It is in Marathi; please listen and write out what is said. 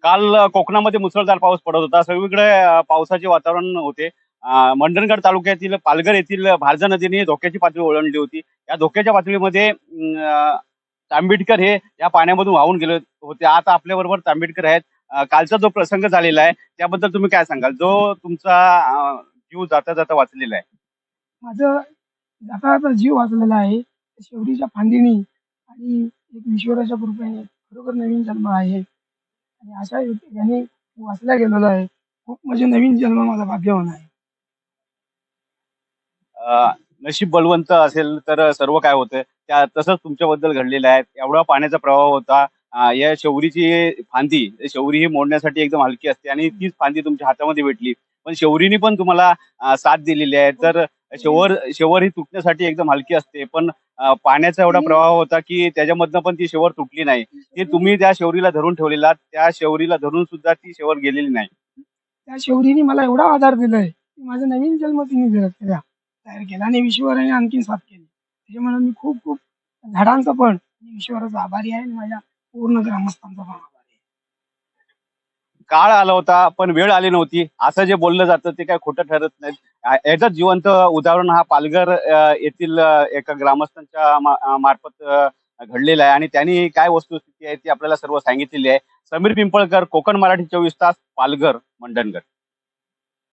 काल कोकणामध्ये मुसळधार पाऊस पडत होता. सगळीकडे पावसाचे वातावरण होते. मंडणगड तालुक्यातील पालघर येथील भारजा नदीने धोक्याची पातळी ओलांडली होती. या धोक्याच्या पातळीमध्ये तांबेडकर हे या पाण्यामधून वाहून गेले होते. आता आपल्याबरोबर तांबेडकर आहेत. कालचा जो प्रसंग झालेला आहे त्याबद्दल तुम्ही काय सांगाल? जो तुमचा जीव जाता जाता वाचलेला आहे. माझं जाता जीव वाचलेला आहे. शेवटीच्या फांदीने आणि एक ईश्वराच्या कृपेने खरोखर नवीन जन्म आहे आणि अशा याने वाचला गेलेलो आहे. खूप म्हणजे नवीन जन्म माझा भाग्यवान आहे. नशीब बलवंत असेल तर सर्व काय होतं त्या तसंच तुमच्याबद्दल घडलेलं आहे. एवढा पाण्याचा प्रवाह होता. या शौरीची फांदी शौरी ही मोडण्यासाठी एकदम हलकी असते आणि तीच फांदी तुमच्या हातामध्ये भेटली. पण शौरीने पण तुम्हाला साथ दिलेली आहे. तर शेवर ही तुटण्यासाठी एकदम हलकी असते. पण पाण्याचा एवढा प्रवाह होता की त्याच्यामधनं पण ती शेवर तुटली नाही. ती तुम्ही त्या शौरीला धरून ठेवलेला, त्या शौरीला धरून सुद्धा ती शेवर गेलेली नाही. त्या शौरीने मला एवढा आधार दिलाय की माझा नवीन जन्म तिने तयार केला आणि ईश्वराने आणखीन साथ केली. त्याच्यामुळे मी खूप खूप झाडांचा पण आणि ईश्वराचा आभारी आहे आणि माझ्या पूर्ण ग्रामस्थांचा पण आभारी आहे. काळ आला होता पण वेळ आली नव्हती असं जे बोललं जातं ते काय खोटं ठरत नाही. याचं जिवंत उदाहरण हा पालघर येथील एका ग्रामस्थांच्या मार्फत घडलेला आहे आणि त्यांनी काय वस्तुस्थिती आहे ती आपल्याला सर्व सांगितलेली आहे. समीर पिंपळकर, कोकण मराठी 24 तास, पालघर, मंडणगड.